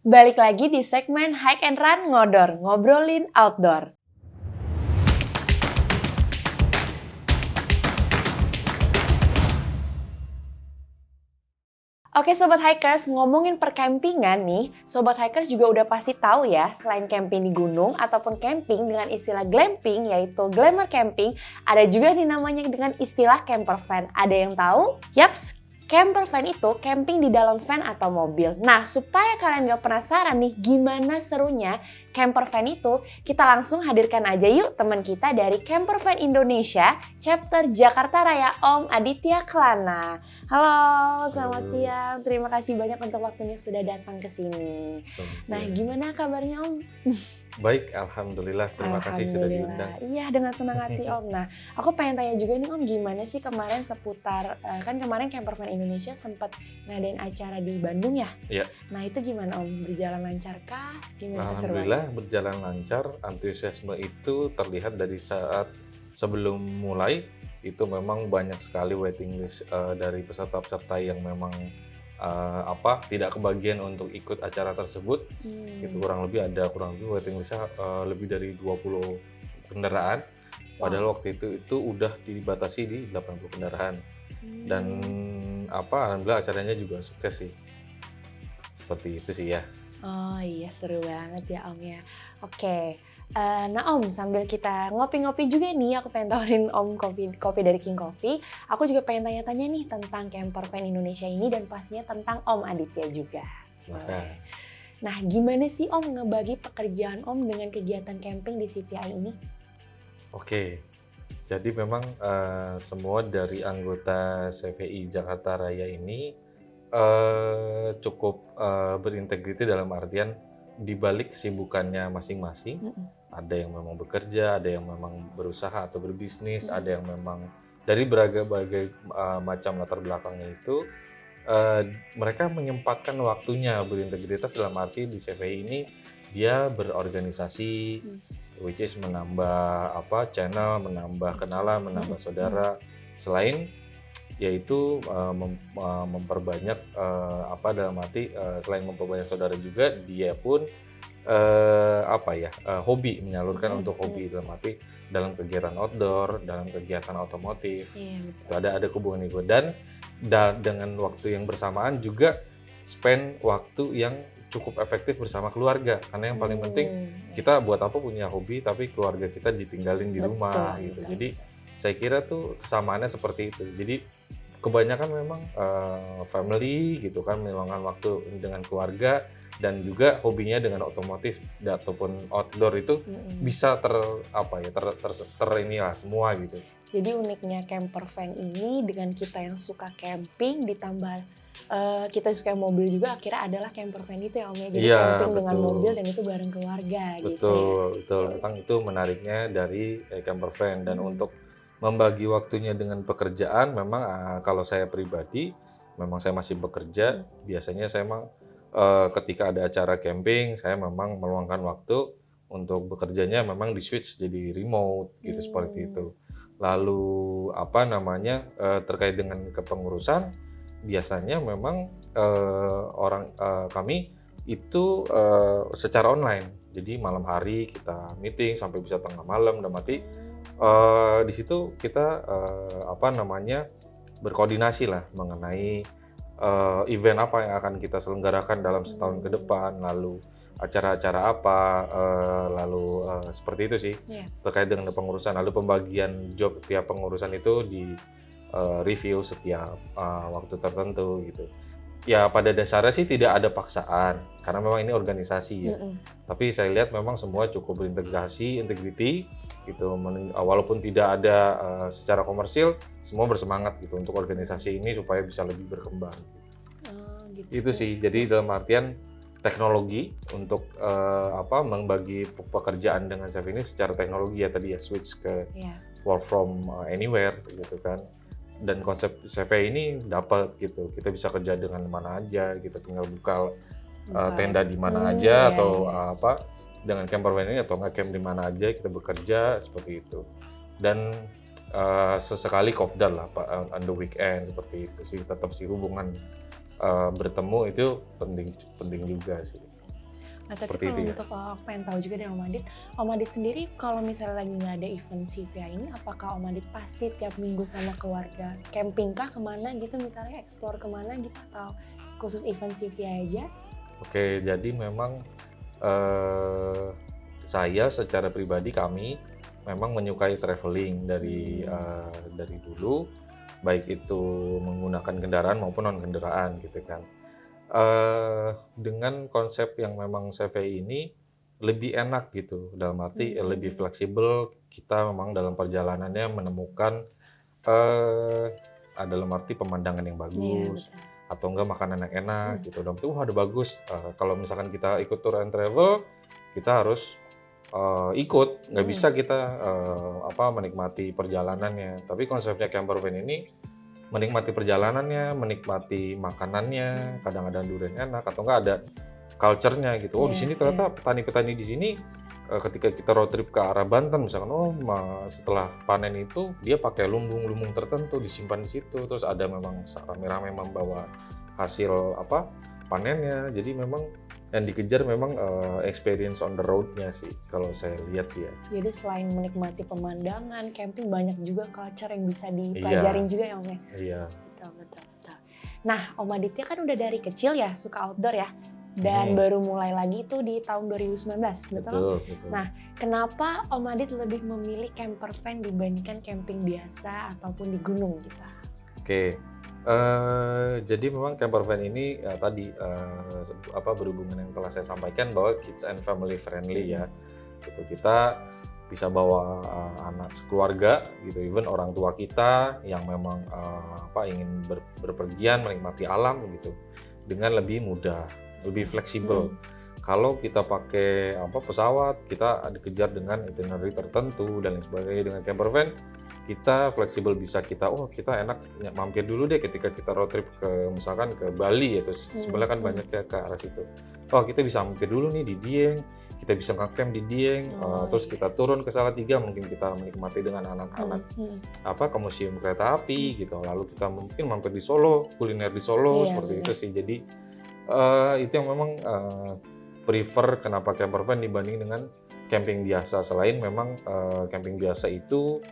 Balik lagi di segmen Hike and Run Ngodor, ngobrolin outdoor. Oke Sobat Hikers, ngomongin perkampingan nih, Sobat Hikers juga udah pasti tahu ya, selain camping di gunung ataupun camping dengan istilah glamping yaitu glamour camping, ada juga nih namanya dengan istilah camper van. Ada yang tahu? Yaps, camper van itu camping di dalam van atau mobil. Nah, supaya kalian gak penasaran nih gimana serunya camper van itu, kita langsung hadirkan aja yuk teman kita dari Camper Van Indonesia, chapter Jakarta Raya, Om Aditya Kelana. Halo, selamat siang. Terima kasih banyak untuk waktunya sudah datang ke sini. Nah, gimana kabarnya Om? Baik, alhamdulillah. Terima kasih sudah diundang. Iya, dengan senang hati Om. Nah, aku pengen tanya juga nih Om, gimana sih kemarin seputar, kan kemarin Camper Van Indonesia sempat ngadain acara di Bandung ya? Iya. Nah, itu gimana Om? Berjalan lancarkah? Gimana keseruannya? Alhamdulillah berjalan lancar. Antusiasme itu terlihat dari saat sebelum mulai, itu memang banyak sekali waiting list dari peserta-peserta yang memang tidak kebagian untuk ikut acara tersebut. Itu kurang lebih waiting listnya lebih dari 20 kendaraan. Padahal waktu itu udah dibatasi di 80 kendaraan. Dan alhamdulillah acaranya juga sukses sih. Seperti itu sih ya. Oh iya, seru banget ya Om ya. Oke, nah Om, sambil kita ngopi-ngopi juga nih, aku pengen tawarin Om kopi dari King Coffee. Aku juga pengen tanya-tanya nih tentang Camper Van Indonesia ini dan pastinya tentang Om Aditya juga. Nah, gimana sih Om ngebagi pekerjaan Om dengan kegiatan camping di CVI ini? Oke, jadi memang semua dari anggota CVI Jakarta Raya ini cukup berintegriti dalam artian dibalik kesibukannya masing-masing. Ada yang memang bekerja, ada yang memang berusaha atau berbisnis, ada yang memang dari berbagai macam latar belakangnya itu mereka menyempatkan waktunya berintegritas dalam arti di CVI ini dia berorganisasi, which is menambah channel, menambah kenalan, menambah saudara. Selain yaitu memperbanyak dalam arti selain memperbanyak saudara juga dia pun hobi, menyalurkan untuk hobi dalam arti dalam kegiatan outdoor, dalam kegiatan otomotif. Itu ada hubungan itu dan dengan waktu yang bersamaan juga spend waktu yang cukup efektif bersama keluarga, karena yang paling penting kita buat apa punya hobi tapi keluarga kita ditinggalin di rumah gitu. Jadi saya kira tuh kesamaannya seperti itu. Jadi kebanyakan memang family gitu kan, meluangkan waktu dengan keluarga dan juga hobinya dengan otomotif ataupun outdoor itu bisa inilah semua gitu. Jadi uniknya camper van ini dengan kita yang suka camping ditambah kita suka mobil juga, akhirnya adalah camper van itu ya Om ya. Jadi camping dengan mobil dan itu bareng keluarga gitu ya. Betul. Memang itu menariknya dari camper van. Dan untuk membagi waktunya dengan pekerjaan, memang kalau saya pribadi, memang saya masih bekerja. Biasanya saya memang ketika ada acara camping, saya memang meluangkan waktu untuk bekerjanya memang di switch jadi remote gitu, seperti itu. Lalu terkait dengan kepengurusan, biasanya memang kami itu secara online. Jadi malam hari kita meeting sampai bisa tengah malam, dan di situ kita berkoordinasi lah mengenai event apa yang akan kita selenggarakan dalam setahun ke depan, lalu acara-acara apa, seperti itu sih terkait dengan pengurusan. Lalu pembagian job tiap pengurusan itu di review setiap waktu tertentu gitu. Ya pada dasarnya sih tidak ada paksaan, karena memang ini organisasi ya. Tapi saya lihat memang semua cukup berintegrasi, integrity gitu. Walaupun tidak ada secara komersil, semua bersemangat gitu untuk organisasi ini supaya bisa lebih berkembang. Gitu. Itu sih. Jadi dalam artian teknologi untuk membagi pekerjaan dengan chef ini secara teknologi ya tadi ya, switch ke work from anywhere gitu kan. Dan konsep CV ini dapat gitu, kita bisa kerja dengan mana aja, kita tinggal buka tenda di mana aja atau dengan camper van ini, atau nggak camp di mana aja kita bekerja seperti itu. Dan sesekali kopdar lah on the weekend seperti itu sih, tetap sih hubungan bertemu itu penting juga sih. Nah, tapi Seperti kalau itu ya. untuk aku pengen tahu juga dari Om Adit sendiri kalau misalnya lagi nggak ada event CVI ini, apakah Om Adit pasti tiap minggu sama keluarga camping kah kemana gitu, misalnya explore kemana gitu, atau khusus event CVI aja? Oke, jadi memang saya secara pribadi kami memang menyukai traveling dari dulu, baik itu menggunakan kendaraan maupun non kendaraan gitu kan. Dengan konsep yang memang CVI ini lebih enak gitu, dalam arti lebih fleksibel, kita memang dalam perjalanannya menemukan eh dalam arti pemandangan yang Iya, bagus, betul. atau enggak makanan yang enak gitu, dan itu ada bagus. Kalau misalkan kita ikut tour and travel, kita harus ikut, nggak bisa kita menikmati perjalanannya. Tapi konsepnya camper van ini menikmati perjalanannya, menikmati makanannya, kadang-kadang durian enak atau enggak ada culture-nya gitu. Oh, di Iya, sini iya. ternyata petani-petani di sini ketika kita road trip ke arah Banten misalkan, setelah panen itu dia pakai lumbung-lumbung tertentu disimpan di situ. Terus ada memang rame-rame membawa hasil panennya. Jadi memang yang dikejar memang experience on the road-nya sih kalau saya lihat sih ya. Jadi selain menikmati pemandangan, camping banyak juga culture yang bisa Iya, dipelajarin juga ya Om ya? iya. Betul, betul, betul. Nah, Om Aditya kan udah dari kecil ya suka outdoor ya? Dan baru mulai lagi tuh di tahun 2019, betul? Betul, betul. Nah, kenapa Om Adit lebih memilih camper van dibandingkan camping biasa ataupun di gunung gitu? Oke, jadi memang camper van ini tadi berhubungan yang telah saya sampaikan bahwa kids and family friendly ya. Gitu. Kita bisa bawa anak sekeluarga gitu, even orang tua kita yang memang ingin berpergian menikmati alam gitu dengan lebih mudah, lebih fleksibel. Kalau kita pakai pesawat, kita dikejar dengan itinerary tertentu dan lain sebagainya. Dengan camper van kita fleksibel, bisa kita enak mampir dulu deh ketika kita road trip ke misalkan ke Bali ya, terus sebenarnya kan banyak ya ke arah situ. Kita bisa mampir dulu nih di Dieng, kita bisa nge-camp di Dieng, terus kita turun ke Salatiga, mungkin kita menikmati dengan anak-anak ke museum kereta api gitu. Lalu kita mungkin mampir di Solo, kuliner di Solo, seperti itu sih. Jadi itu yang memang prefer kenapa camper van dibanding dengan camping biasa. Selain memang camping biasa itu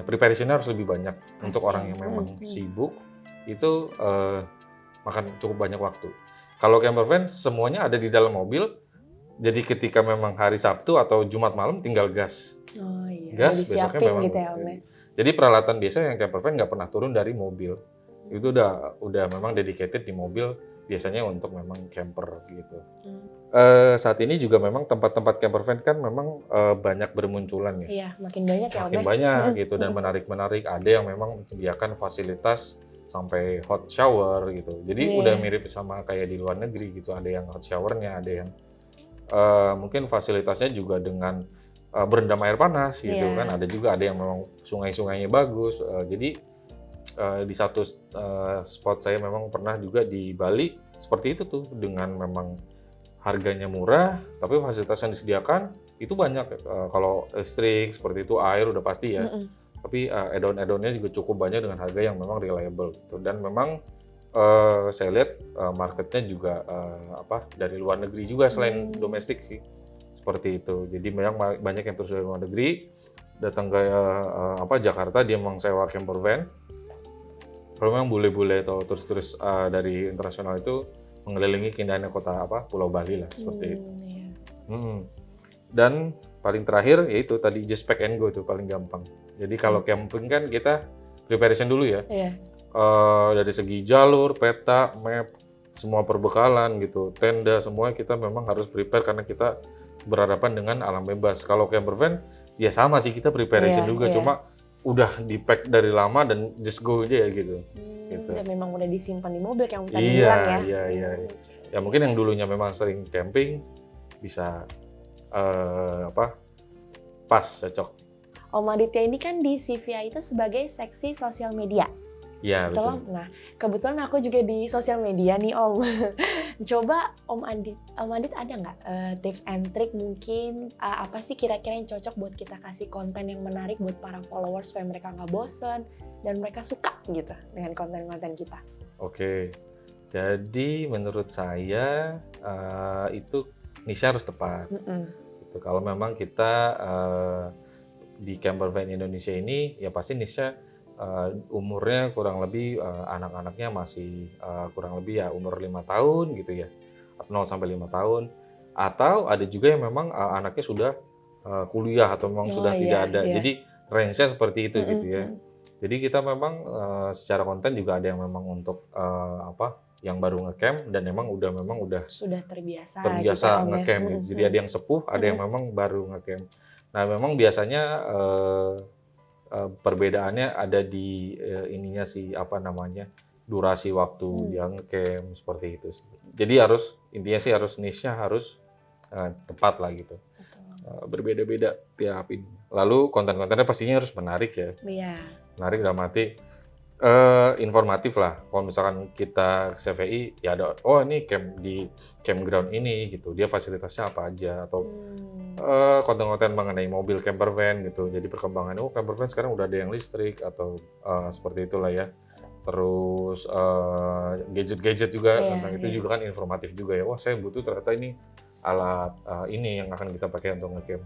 preparation-nya harus lebih banyak. Untuk orang yang memang sibuk itu makan cukup banyak waktu. Kalau camper van semuanya ada di dalam mobil, jadi ketika memang hari Sabtu atau Jumat malam tinggal gas. Oh iya, Gas besoknya memang gitu ya Om ya? Jadi peralatan biasa yang camper van nggak pernah turun dari mobil. Itu udah memang dedicated di mobil, biasanya untuk memang camper gitu. Saat ini juga memang tempat-tempat camper van kan memang banyak bermunculan ya. Iya, makin banyak ya Om Makin ya? banyak gitu dan menarik-menarik. Ada yang memang menyediakan fasilitas sampai hot shower gitu. Jadi udah mirip sama kayak di luar negeri gitu. Ada yang hot showernya, ada yang mungkin fasilitasnya juga dengan berendam air panas gitu kan. Ada juga ada yang memang sungai-sungainya bagus. Jadi di satu spot saya memang pernah juga di Bali seperti itu tuh, dengan memang harganya murah tapi fasilitas yang disediakan itu banyak. Kalau listrik seperti itu, air udah pasti ya. Tapi add-on-add-onnya juga cukup banyak dengan harga yang memang reliable gitu. Dan memang saya lihat marketnya juga dari luar negeri juga selain domestik sih, seperti itu. Jadi memang banyak yang terus dari luar negeri datang ke Jakarta, dia memang sewa camper van. Kalau memang bule-bule atau turis-turis dari internasional itu mengelilingi keindahannya kota Pulau Bali lah, seperti itu. Dan paling terakhir yaitu tadi just pack and go, itu paling gampang. Jadi kalau camping kan kita preparation dulu ya. Dari segi jalur, peta, map, semua perbekalan gitu, tenda, semuanya kita memang harus prepare karena kita berhadapan dengan alam bebas. Kalau camper van ya sama sih, kita preparation juga, cuma udah di-pack dari lama dan just go aja ya gitu. Dan memang udah disimpan di mobil yang tadi bilang ya. Iya. Ya mungkin yang dulunya memang sering camping bisa pas cocok. Om Aditya ini kan di CVI itu sebagai seksi sosial media. Iya, betul. Nah, kebetulan aku juga di sosial media nih Om. Coba Om Adit ada nggak tips and trick mungkin apa sih kira-kira yang cocok buat kita kasih konten yang menarik buat para followers supaya mereka nggak bosen dan mereka suka gitu dengan konten-konten kita? Oke. Jadi menurut saya itu niche harus tepat. Gitu. Kalau memang kita di camper van Indonesia ini ya pasti niche umurnya kurang lebih anak-anaknya masih kurang lebih ya umur 5 tahun gitu ya, 0 sampai 5 tahun. Atau ada juga yang memang anaknya sudah kuliah atau memang sudah tidak ada. Jadi range-nya seperti itu gitu ya. Jadi kita memang secara konten juga ada yang memang untuk yang baru ngecamp dan memang udah sudah terbiasa gitu, ngecamp gitu. Jadi ada yang sepuh, ada yang memang baru ngecamp. Nah, memang biasanya perbedaannya ada di ininya sih durasi waktu yang ngecamp seperti itu sih. Jadi intinya sih niche-nya harus tepat lah gitu. Berbeda-beda tiap ini. Lalu konten-kontennya pastinya harus menarik ya. Iya. Menarik dalam arti informatif lah. Kalau misalkan kita CVI ya ada ini camp di campground ini gitu. Dia fasilitasnya apa aja atau konten-konten mengenai mobil camper van gitu. Jadi perkembangan camper van sekarang udah ada yang listrik atau seperti itulah ya. Terus gadget-gadget juga tentang itu juga kan informatif juga ya. Wah, saya butuh ternyata ini alat ini yang akan kita pakai untuk ngecamp.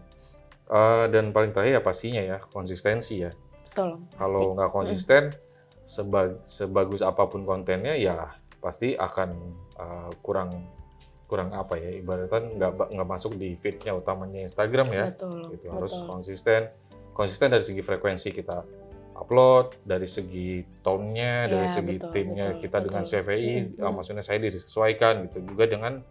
Dan paling terakhir ya pastinya ya konsistensi ya. Betul. Kalau nggak konsisten, sebagus apapun kontennya ya pasti akan kurang apa ya, ibaratnya nggak masuk di feed-nya utamanya Instagram ya. Betul. Gitu. Harus konsisten dari segi frekuensi kita upload, dari segi tone-nya, dari segi timnya kita dengan CVI, maksudnya saya disesuaikan gitu juga dengan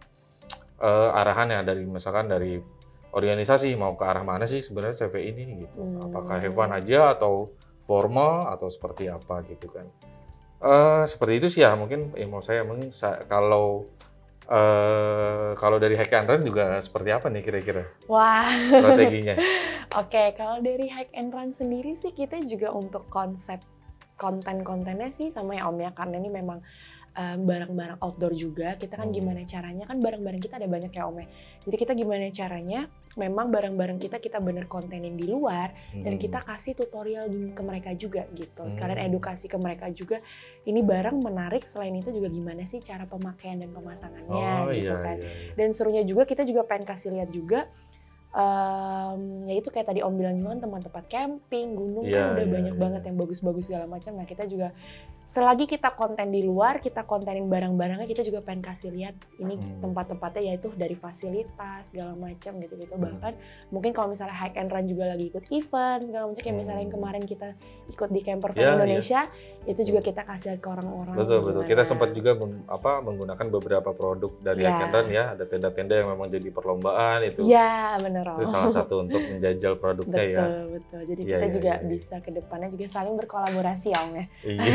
arahannya misalkan dari organisasi mau ke arah mana sih sebenarnya CVI ini gitu. Apakah have fun aja atau formal atau seperti apa gitu kan. Seperti itu sih ya mungkin mau saya kalau dari Hike and Run juga seperti apa nih kira-kira? Wah. Strateginya. Oke, kalau dari Hike and Run sendiri sih kita juga untuk konsep konten-kontennya sih sama ya Om ya, karena ini memang barang-barang outdoor juga. Kita kan gimana caranya, kan barang-barang kita ada banyak ya Om ya. Jadi kita gimana caranya memang barang-barang kita bener kontenin di luar dan kita kasih tutorial ke mereka juga gitu. Sekalian edukasi ke mereka juga. Ini barang menarik, selain itu juga gimana sih cara pemakaian dan pemasangannya gitu kan. Dan serunya juga kita juga pengen kasih lihat juga ya itu kayak tadi Om bilang juga kan tempat-tempat camping, gunung kan udah banyak banget yang bagus-bagus segala macam. Nah, kita juga selagi kita konten di luar, kita kontenin barang-barangnya, kita juga pengen kasih lihat ini tempat-tempatnya yaitu dari fasilitas segala macam gitu-gitu. Bahkan mungkin kalau misalnya Hike and Run juga lagi ikut event segala macam, kayak misalnya yang kemarin kita ikut di Camper Van Indonesia, itu juga kita kasih lihat ke orang-orang. Betul. Kita sempat juga menggunakan beberapa produk dari Hike and Run ya, ada tenda-tenda yang memang jadi perlombaan itu. Iya, benar. Itu salah satu untuk menjajal produknya ya. Betul. Jadi kita juga bisa ke depannya juga saling berkolaborasi ya Om ya. Iya.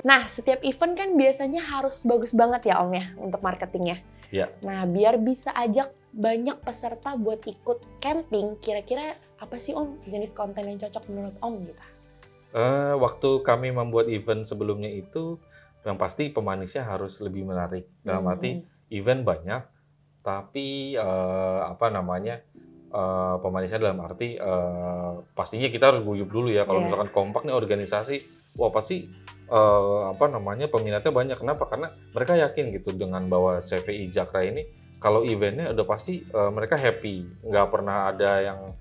Nah, setiap event kan biasanya harus bagus banget ya Om ya untuk marketingnya. Iya. Nah, biar bisa ajak banyak peserta buat ikut camping, kira-kira apa sih Om jenis konten yang cocok menurut Om gitu? Waktu kami membuat event sebelumnya itu, yang pasti pemanisnya harus lebih menarik. Dalam arti event banyak, tapi pemanisnya dalam arti pastinya kita harus guyup dulu ya. Kalau misalkan kompak nih organisasi, wah pasti peminatnya banyak. Kenapa? Karena mereka yakin gitu dengan bahwa CVI Jakra ini kalau eventnya udah pasti mereka happy, nggak pernah ada yang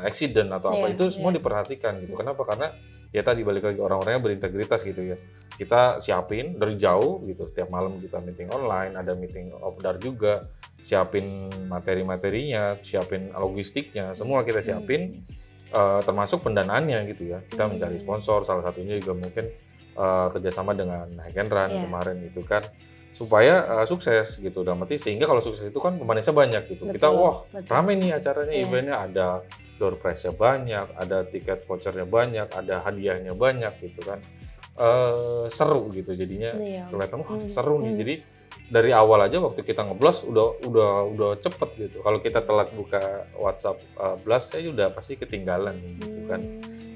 accident atau apa itu semua diperhatikan gitu. Kenapa? Karena ya tadi balik lagi orang-orangnya berintegritas gitu ya. Kita siapin dari jauh gitu, setiap malam kita meeting online, ada meeting offline juga, siapin materi-materinya, siapin logistiknya, semua kita siapin. Termasuk pendanaannya gitu ya. Kita mencari sponsor, salah satunya juga mungkin kerjasama dengan Hike and Run kemarin gitu kan, supaya sukses gitu. Dan sehingga kalau sukses itu kan pemanisnya banyak gitu. Betul, kita rame nih acaranya, eventnya ada door prize-nya banyak, ada tiket voucher-nya banyak, ada hadiahnya banyak gitu kan. Seru gitu jadinya, kelihatan seru nih. Jadi dari awal aja waktu kita nge-blast udah cepet gitu. Kalau kita telat buka WhatsApp blast saya udah pasti ketinggalan gitu kan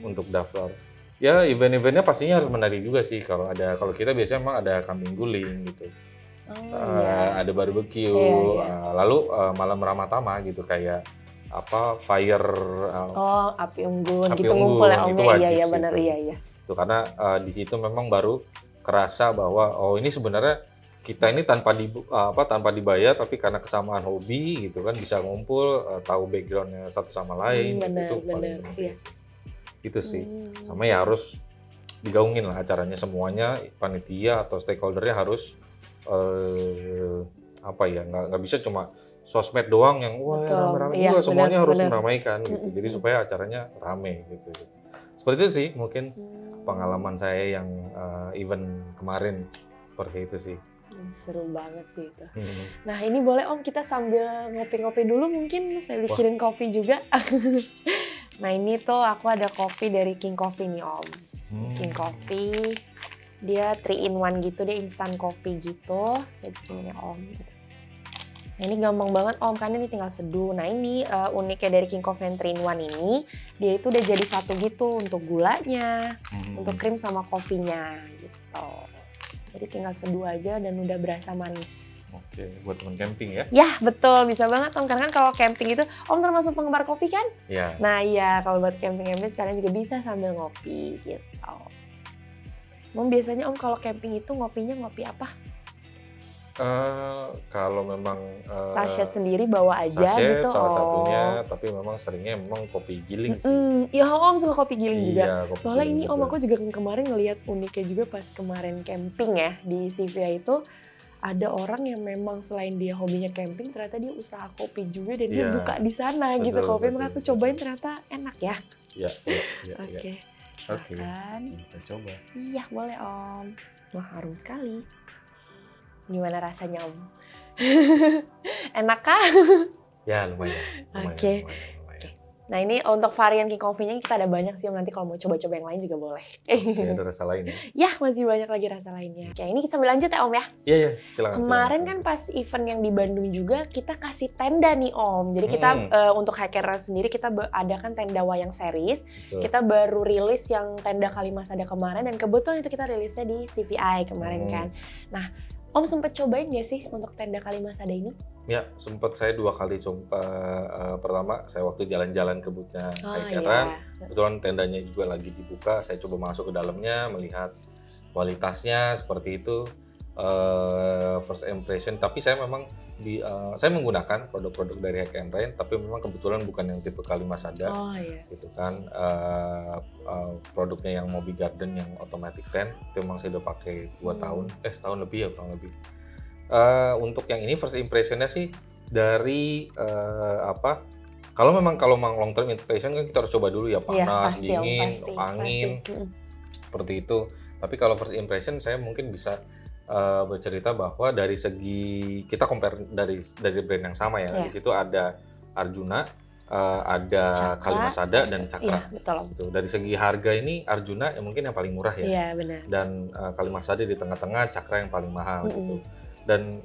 untuk daftar. Ya event-eventnya pastinya harus menarik juga sih. Kalau kita biasanya memang ada kambing guling gitu. Ada barbecue, lalu malam ramatama gitu kayak fire api unggun gitu ngumpul ya Om. Iya benar iya. Itu karena di situ memang baru kerasa bahwa oh ini sebenarnya kita ini tanpa dibayar tapi karena kesamaan hobi gitu kan bisa ngumpul, tahu backgroundnya satu sama lain, itu paling penting sih. Gitu sih. Sama ya harus digaungin lah acaranya, semuanya panitia atau stakeholdernya harus nggak bisa cuma sosmed doang yang wah rame-rame, juga semuanya harus meramaikan gitu. Jadi supaya acaranya rame gitu. Seperti itu sih mungkin pengalaman saya yang event kemarin, seperti itu sih. Seru banget sih itu. Nah ini boleh Om kita sambil ngopi-ngopi dulu, mungkin saya bikinin kopi juga. Nah ini tuh aku ada kopi dari King Coffee nih Om. King Coffee, dia 3 in 1 gitu, dia instan kopi gitu. Saya bikinin Om. Nah ini gampang banget Om, kan ini tinggal seduh. Nah ini uniknya dari King Coffee yang 3 in 1 ini, dia itu udah jadi satu gitu untuk gulanya, untuk krim sama kopinya gitu. Jadi tinggal seduh aja dan udah berasa manis. Oke, buat teman camping ya? Ya, betul. Bisa banget Om. Karena kan kalau camping itu, Om termasuk penggemar kopi kan? Iya. Nah iya, kalau buat camping-camping kalian juga bisa sambil ngopi gitu. Om biasanya Om kalau camping itu ngopinya ngopi apa? Kalau memang sachet sendiri bawa aja sachet, gitu salah satunya, tapi memang seringnya memang kopi giling sih. Iya Om suka kopi giling juga. Kopi soalnya giling ini juga. Om aku juga kemarin ngelihat uniknya juga pas kemarin camping ya di CVI itu, ada orang yang memang selain dia hobinya camping ternyata dia usaha kopi juga dan dia buka di sana gitu kopi. Makanya aku cobain ternyata enak ya. Iya. Oke. Kita coba. Iya boleh Om. Wah harum sekali. Gimana rasanya Om? Enak kah? Ya lumayan. Oke. Nah ini untuk varian King Coffee-nya kita ada banyak sih Om, nanti kalau mau coba-coba yang lain juga boleh. Ada rasa lain ya? Ya masih banyak lagi rasa lainnya. Oke ini kita sambil lanjut ya Om ya? Iya silakan. Kemarin kan pas event yang di Bandung juga kita kasih tenda nih Om. Jadi kita untuk Hacker sendiri kita adakan tenda wayang series. Betul. Kita baru rilis yang tenda Kalimasada kemarin dan kebetulan itu kita rilisnya di CVI kemarin kan. Nah Om sempat cobain nggak sih untuk tenda Kalimasada ini? Ya, sempat saya 2 kali coba. Pertama, saya waktu jalan-jalan ke booth-nya Haikeran, kebetulan tendanya juga lagi dibuka. Saya coba masuk ke dalamnya, melihat kualitasnya seperti itu. First impression, tapi saya memang saya menggunakan produk-produk dari Hack and Rain, tapi memang kebetulan bukan yang tipe Kalimasada, gitu kan. Produknya yang Moby Garden yang automatic tent, itu memang saya udah pakai 2 tahun, setahun lebih ya kurang lebih. Untuk yang ini first impression-nya sih dari kalau memang long term impression kan kita harus coba dulu ya, panas, dingin, angin, seperti itu. Tapi kalau first impression saya mungkin bisa bercerita bahwa dari segi kita compare dari brand yang sama ya, di situ ada Arjuna, ada Kalimasada dan Cakra. Gitu. Dari segi harga ini Arjuna yang mungkin yang paling murah ya. Iya, benar. Dan Kalimasada di tengah-tengah, Cakra yang paling mahal gitu. Dan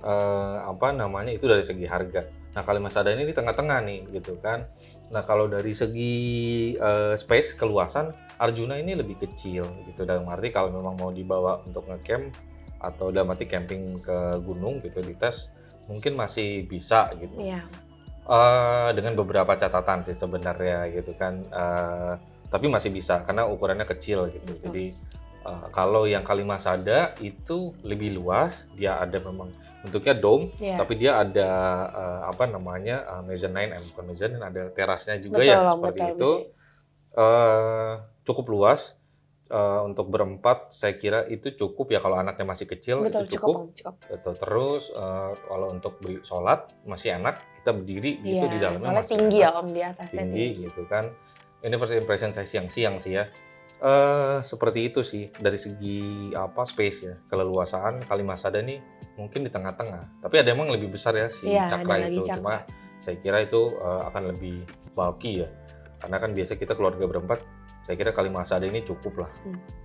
itu dari segi harga. Nah Kalimasada ini di tengah-tengah nih gitu kan. Nah kalau dari segi space keluasan Arjuna ini lebih kecil gitu, dalam arti kalau memang mau dibawa untuk ngecamp atau dalam arti camping ke gunung gitu di tes mungkin masih bisa gitu. Dengan beberapa catatan sih sebenarnya gitu kan, tapi masih bisa karena ukurannya kecil gitu. Jadi kalau yang Kalimasada itu lebih luas, dia ada memang bentuknya dome, tapi dia ada mezzanine, bukan mezzanine, ada terasnya juga seperti itu. Cukup luas. Untuk berempat saya kira itu cukup ya, kalau anaknya masih kecil itu cukup. Betul. Terus kalau untuk sholat masih enak, kita berdiri gitu di dalamnya masih tinggi ya Om, di atasnya tinggi gitu kan. Ini first impression saya siang-siang sih ya. Seperti itu sih dari segi space ya, keleluasaan. Kalimasada nih mungkin di tengah-tengah, tapi ada emang lebih besar ya si Cakra itu. Cuma saya kira itu akan lebih bulky ya, karena kan biasa kita keluarga berempat. Saya kira Kalimasada ini cukup lah,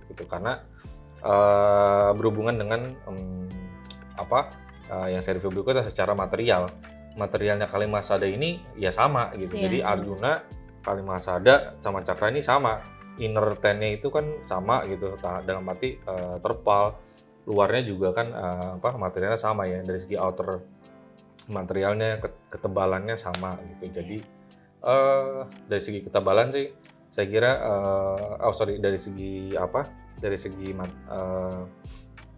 gitu, karena berhubungan dengan yang saya review berikutnya secara materialnya Kalimasada ini ya sama gitu. Jadi Arjuna, Kalimasada sama Cakra ini sama, inner tent-nya itu kan sama gitu, dalam arti terpal, luarnya juga kan materialnya sama ya, dari segi outer materialnya, ketebalannya sama gitu. Jadi dari segi ketebalan sih saya kira dari segi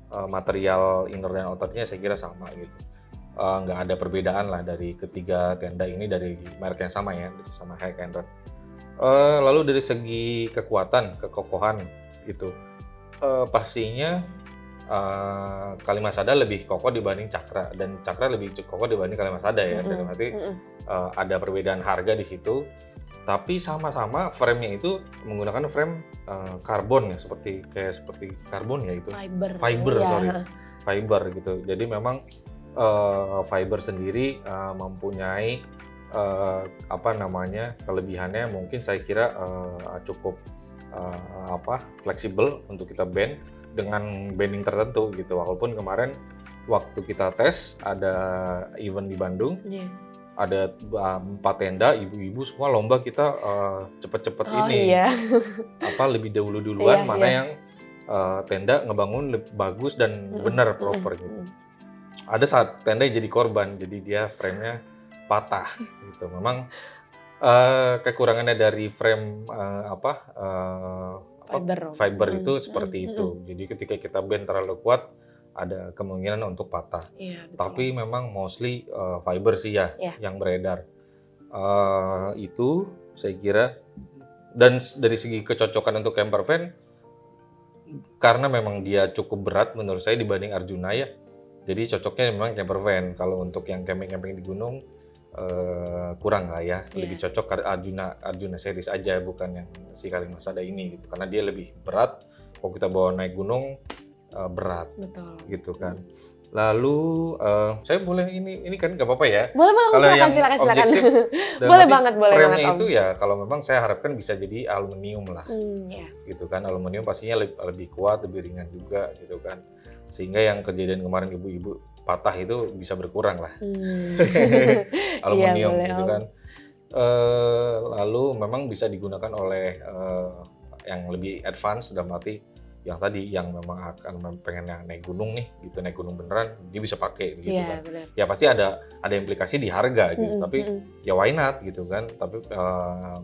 material inner dan outernya saya kira sama gitu. Nggak ada perbedaan lah dari ketiga tenda ini dari merek yang sama ya, dari sama High and Red. Lalu dari segi kekuatan, kekokohan gitu, pastinya Kalimasada lebih kokoh dibanding Cakra, dan Cakra lebih kokoh dibanding Kalimasada ya. Dalam arti ada perbedaan harga di situ, tapi sama-sama frame-nya itu menggunakan frame karbon ya, seperti karbon ya itu. Fiber, ya. sorry. Fiber gitu. Jadi memang fiber sendiri mempunyai kelebihannya, mungkin saya kira cukup fleksibel untuk kita bend dengan bending tertentu gitu. Walaupun kemarin waktu kita tes ada event di Bandung, ada 4 tenda, ibu-ibu semua lomba kita cepet-cepet lebih duluan mana yang tenda ngebangun lebih bagus dan benar proper gitu. Ada saat tenda yang jadi korban, jadi dia frame-nya patah gitu. Memang kekurangannya dari frame fiber itu seperti itu. Jadi ketika kita bend terlalu kuat, ada kemungkinan untuk patah. Tapi memang mostly fiber sih ya yang beredar. Itu saya kira. Dan dari segi kecocokan untuk camper van, karena memang dia cukup berat menurut saya dibanding Arjuna ya. Jadi cocoknya memang camper van. Kalau untuk yang camping-camping di gunung kurang lah ya. Lebih cocok Arjuna series aja, bukan yang si Kalimasada ini gitu. Karena dia lebih berat. Kalau kita bawa naik gunung berat. Betul. Gitu kan. Lalu saya boleh ini kan nggak apa-apa ya? Boleh, kalau yang silakan. boleh banget frame-nya Om. itu ya kalau memang saya harapkan bisa jadi aluminium lah. Gitu kan. Aluminium pastinya lebih kuat, lebih ringan juga gitu kan. Sehingga yang kejadian kemarin ibu-ibu patah itu bisa berkurang lah. Aluminium gitu kan. Lalu memang bisa digunakan oleh yang lebih advance, dalam arti yang tadi yang memang akan pengen naik gunung nih gitu, naik gunung beneran, dia bisa pakai gitu kan. Bener. Ya pasti ada implikasi di harga gitu, tapi ya why not gitu kan. Tapi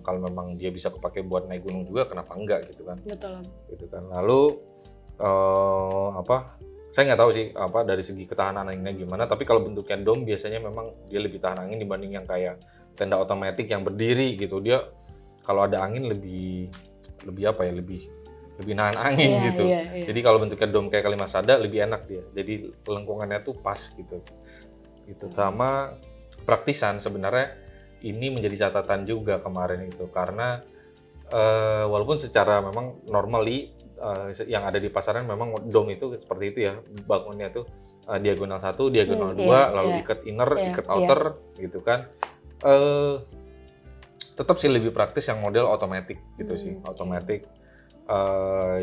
kalau memang dia bisa kepake buat naik gunung juga, kenapa enggak gitu kan. Betul. Gitu kan. Lalu saya nggak tahu sih dari segi ketahanan anginnya gimana, tapi kalau bentuknya dome biasanya memang dia lebih tahan angin dibanding yang kayak tenda otomatis yang berdiri gitu. Dia kalau ada angin lebih nahan angin gitu. Jadi kalau bentuknya dome kayak Kalimasada lebih enak dia. Jadi lengkungannya tuh pas gitu. Sama praktisan sebenarnya ini menjadi catatan juga kemarin itu, karena walaupun secara memang normally yang ada di pasaran memang dome itu seperti itu ya, bangunnya tuh diagonal 1, diagonal 2, lalu ikat inner, ikat outer gitu kan. Tetap sih lebih praktis yang model otomatis gitu sih, otomatis.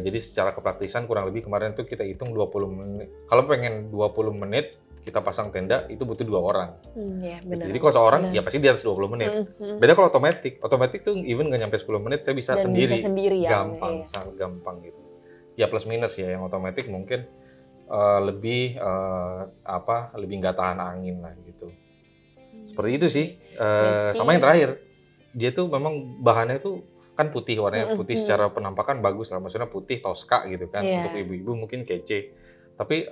Jadi secara kepraktisan kurang lebih kemarin tuh kita hitung 20 menit. Kalau pengen 20 menit kita pasang tenda itu butuh 2 orang. Benar. Jadi kalau seorang ya pasti di atas 20 menit. Beda kalau otomatis tuh even nggak nyampe 10 menit saya bisa sendiri. Gampang, sangat gampang gitu. Ya plus minus ya, yang otomatis mungkin lebih nggak tahan angin lah gitu. Seperti itu sih. Sama yang terakhir, dia tuh memang bahannya tuh kan putih, warnanya putih, secara penampakan bagus lah, maksudnya putih Tosca gitu kan. Untuk ibu-ibu mungkin kece. Tapi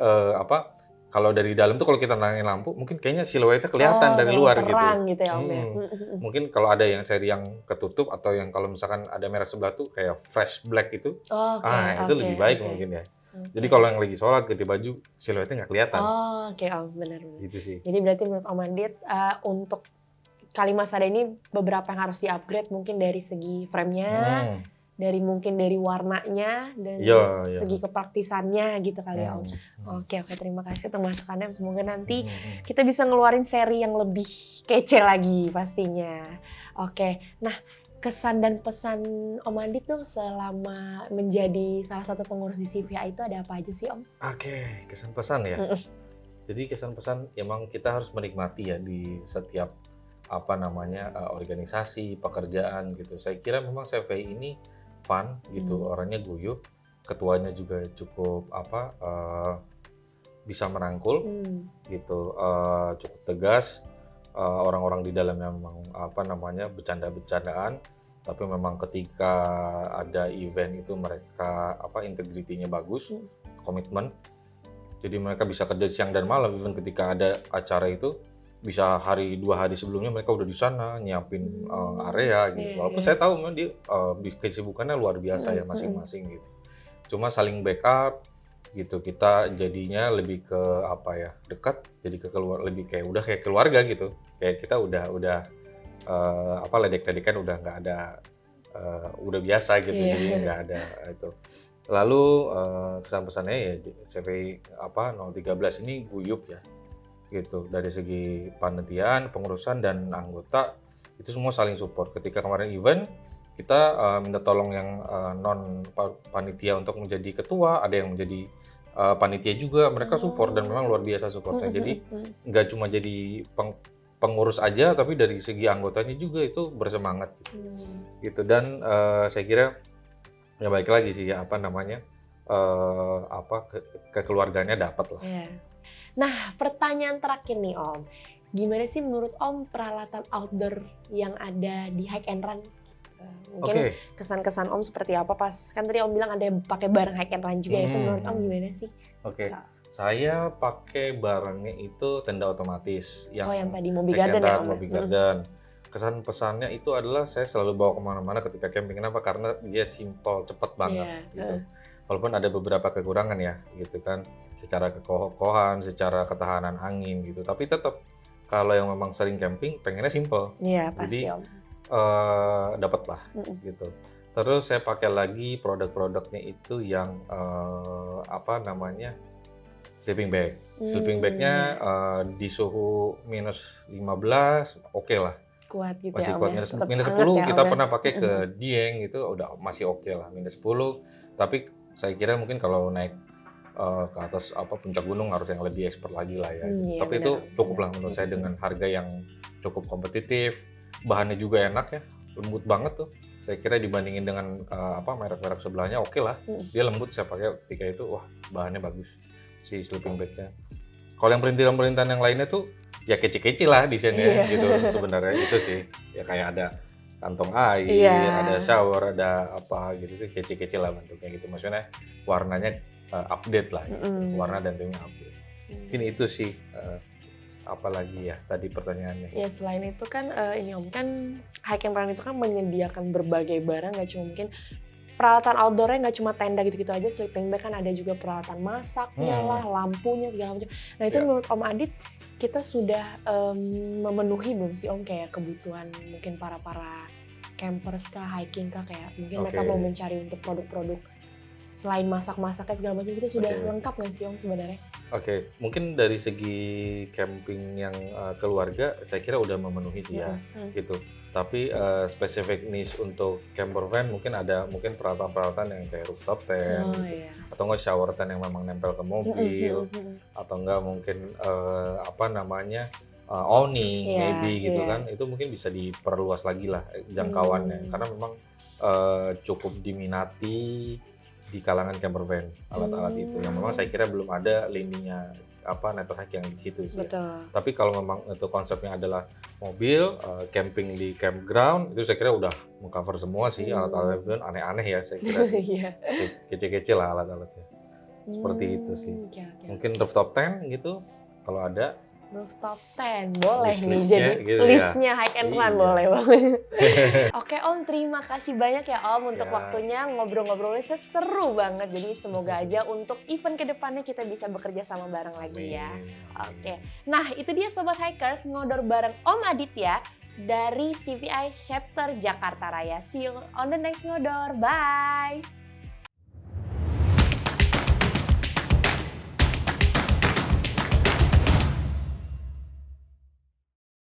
kalau dari dalam tuh kalau kita nangin lampu mungkin kayaknya siluetnya kelihatan dari luar terang gitu ya Om ya. Mungkin kalau ada yang seri yang ketutup, atau yang kalau misalkan ada merek sebelah tuh kayak fresh black itu, itu lebih baik mungkin ya. Jadi kalau yang lagi sholat ganti baju siluetnya nggak kelihatan. Om, benar. Gitu sih. Jadi berarti menurut Om Adit untuk Kalimasada ini beberapa yang harus di-upgrade, mungkin dari segi frame-nya, dari warnanya, dan segi kepraktisannya gitu kali ya Om. Oke, terima kasih untuk masukannya. Semoga nanti kita bisa ngeluarin seri yang lebih kece lagi pastinya. Oke, nah kesan dan pesan Om Adit tuh selama menjadi salah satu pengurus di CVA itu ada apa aja sih Om? Oke, kesan pesan ya. Jadi kesan pesan emang kita harus menikmati ya di setiap organisasi, pekerjaan gitu. Saya kira memang CVI ini fun gitu, orangnya guyup, ketuanya juga cukup bisa merangkul gitu, cukup tegas, orang-orang di dalamnya memang bercanda-bercandaan, tapi memang ketika ada event itu mereka integritinya bagus, komitmen. Jadi mereka bisa kerja siang dan malam, even ketika ada acara itu bisa 2 hari sebelumnya mereka udah di sana nyiapin area gitu. Walaupun saya tahu memang dia kesibukannya luar biasa ya masing-masing gitu. Cuma saling backup gitu. Kita jadinya lebih ke apa ya, dekat, jadi lebih kayak udah kayak keluarga gitu. Kayak kita udah ledek-ledekan udah nggak ada udah biasa gitu, jadi nggak ada itu. Lalu kesan-pesannya ya CV 013 ini guyup ya gitu, dari segi panitiaan, pengurusan dan anggota itu semua saling support. Ketika kemarin event kita minta tolong yang non panitia untuk menjadi ketua, ada yang menjadi panitia juga, mereka support dan memang luar biasa supportnya. Jadi nggak cuma jadi pengurus aja, tapi dari segi anggotanya juga itu bersemangat gitu. Dan saya kira ya balik lagi sih ya kekeluarganya dapat lah. Nah, pertanyaan terakhir nih Om, gimana sih menurut Om peralatan outdoor yang ada di Hike and Run? Mungkin kesan-kesan Om seperti apa pas, kan tadi Om bilang ada yang pakai barang Hike and Run juga, itu menurut Om gimana sih? Saya pakai barangnya itu tenda otomatis yang tadi Moby Garden ya Om? Moby Garden. Kesan pesannya itu adalah saya selalu bawa kemana-mana ketika camping. Kenapa? Karena dia simple, cepat banget gitu. Walaupun ada beberapa kekurangan ya gitu kan, secara kekokohan, secara ketahanan angin gitu. Tapi tetap kalau yang memang sering camping pengennya simple. Iya pasti jadi, Om. Dapat lah gitu. Terus saya pakai lagi produk-produknya itu yang sleeping bag. Sleeping bagnya di suhu minus 15 oke lah. Kuat gitu masih ya, kuat. Minus 10 kita pernah pakai ke Dieng itu udah masih oke lah, minus 10. Tapi saya kira mungkin kalau naik ke atas puncak gunung harus yang lebih expert lagi lah ya. Tapi itu cukup lah menurut saya dengan harga yang cukup kompetitif, bahannya juga enak ya, lembut banget tuh. Saya kira dibandingin dengan merek-merek sebelahnya oke lah. Dia lembut, saya pakai ketika itu wah bahannya bagus si sleeping bagnya. Kalau yang perintilan-perintilan yang lainnya tuh ya kece-kece lah desainnya gitu sebenarnya itu sih. Ya kayak ada kantong air, ada shower, ada apa gitu, kece-kece lah bentuknya gitu. Maksudnya warnanya update lah gitu. Warna dan timnya update. Mungkin itu sih apalagi ya tadi pertanyaannya. Ya selain itu kan ini Om, kan Hike and Run itu kan menyediakan berbagai barang, nggak cuma mungkin peralatan outdoornya nggak cuma tenda gitu-gitu aja, sleeping bag kan ada juga peralatan masaknya lah, lampunya segala macam. Nah itu menurut Om Adit kita sudah memenuhi belum sih Om kayak kebutuhan mungkin para campers kah, hiking kah, kayak mungkin mereka mau mencari untuk produk-produk selain masak-masaknya segala macam, kita sudah lengkap nggak sih Om sebenarnya? Mungkin dari segi camping yang keluarga saya kira udah memenuhi sih ya gitu. Tapi spesifik niche untuk camper van mungkin ada peralatan-peralatan yang kayak rooftop tent atau enggak shower tent yang memang nempel ke mobil atau enggak mungkin awning maybe gitu kan, itu mungkin bisa diperluas lagi lah jangkauannya karena memang cukup diminati di kalangan camper van alat-alat itu yang memang saya kira belum ada lininya network hike yang di situ sih. Tapi kalau memang itu konsepnya adalah mobil camping di campground, itu saya kira udah mengcover semua sih alat-alat itu aneh-aneh ya saya kira. Kece-kece lah alat-alatnya. Seperti itu sih. Mungkin rooftop tent gitu kalau ada. Rooftop tent boleh nih jadi gitu listnya Hike and Run boleh banget. Oke Om, terima kasih banyak ya Om untuk waktunya, ngobrol-ngobrolnya seru banget. Jadi semoga aja untuk event kedepannya kita bisa bekerja sama bareng lagi ya. Nah itu dia Sobat Hikers, ngodor bareng Om Adit ya dari CVI Chapter Jakarta Raya. See you on the next ngodor, bye!